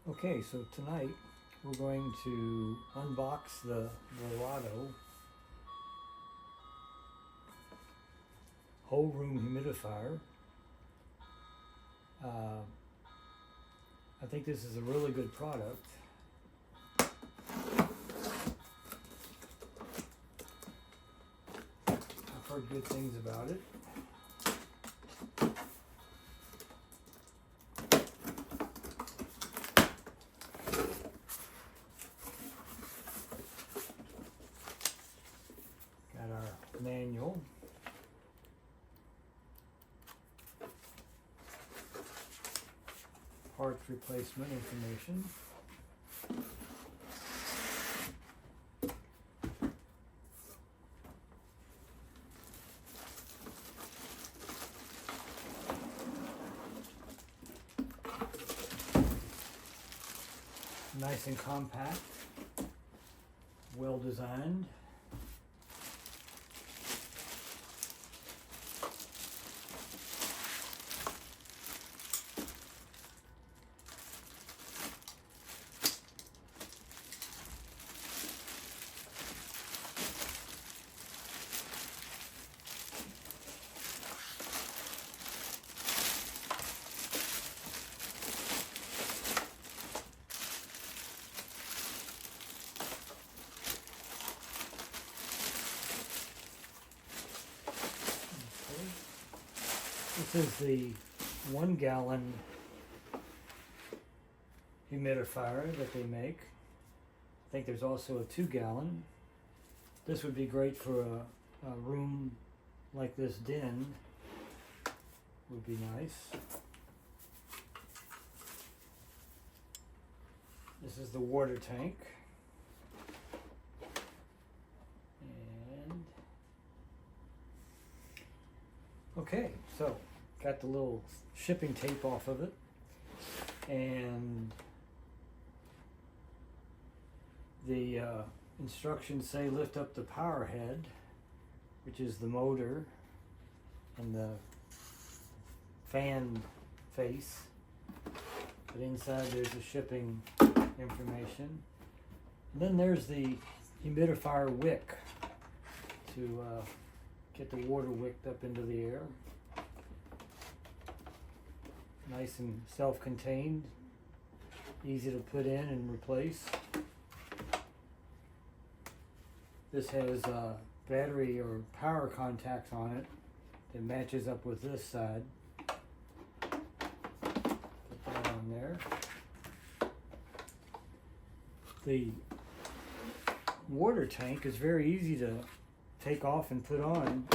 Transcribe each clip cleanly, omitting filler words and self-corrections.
Okay, so tonight we're going to unbox the Vornado whole room humidifier. I think this is a really good product. I've heard good things about it. Got our manual. Parts replacement information. Nice and compact, well designed. This is the 1 gallon humidifier that they make. I think there's also a 2 gallon. This would be great for a room like this den. Would be nice. This is the water tank. And okay, so got the little shipping tape off of it, and the instructions say lift up the power head, which is the motor and the fan face, but inside there's the shipping information. And then there's the humidifier wick to get the water wicked up into the air. Nice and self-contained, easy to put in and replace. This has battery or power contacts on it that matches up with this side. Put that on there. The water tank is very easy to take off and put on.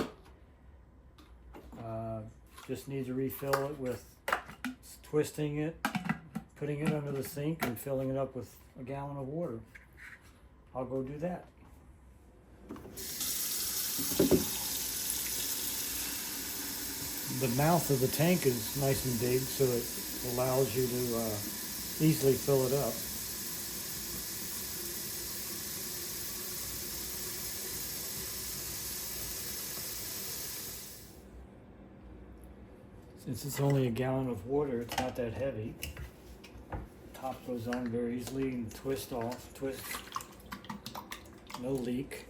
Just need to refill it with twisting it, putting it under the sink, and filling it up with a gallon of water. I'll go do that. The mouth of the tank is nice and big, so it allows you to easily fill it up. Since it's only a gallon of water, it's not that heavy. Top goes on very easily and twist, no leak.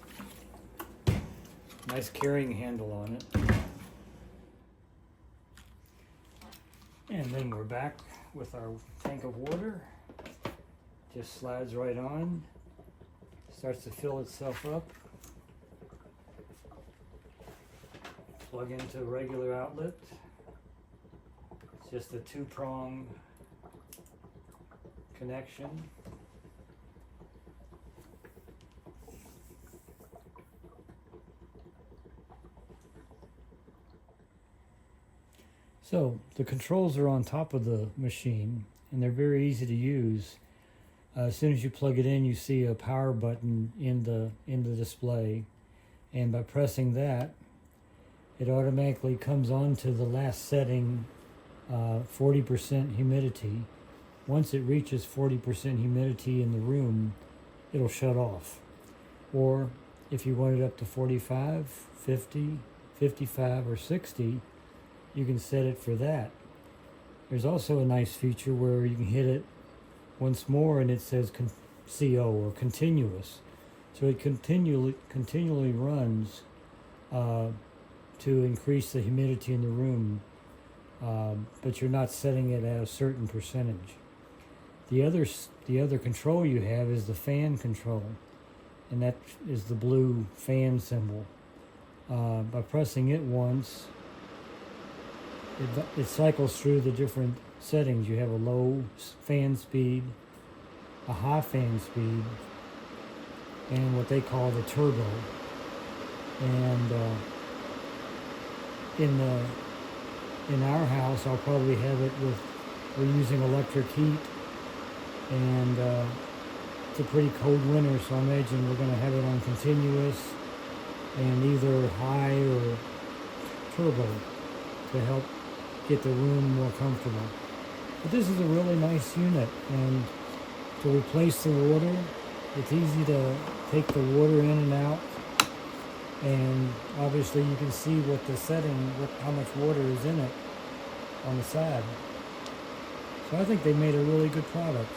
Nice carrying handle on it. And then we're back with our tank of water. Just slides right on, starts to fill itself up. Plug into a regular outlet. Just a 2-prong connection. So the controls are on top of the machine, and they're very easy to use. As soon as you plug it in, you see a power button in the display, and by pressing that, it automatically comes on to the last setting, 40% humidity. Once it reaches 40% humidity in the room, it'll shut off. Or if you want it up to 45, 50, 55, or 60, you can set it for that. There's also a nice feature where you can hit it once more, and it says CO, or continuous. So it continually runs to increase the humidity in the room, but you're not setting it at a certain percentage. The other control you have is the fan control, and that is the blue fan symbol. By pressing it once, it cycles through the different settings. You have a low fan speed, a high fan speed, and what they call the turbo. And in our house, I'll probably have it with, we're using electric heat, and it's a pretty cold winter, so I imagine we're going to have it on continuous and either high or turbo to help get the room more comfortable. But this is a really nice unit, and to replace the water, it's easy to take the water in and out, and obviously you can see what the setting, how much water is in it on the side. So I think they made a really good product.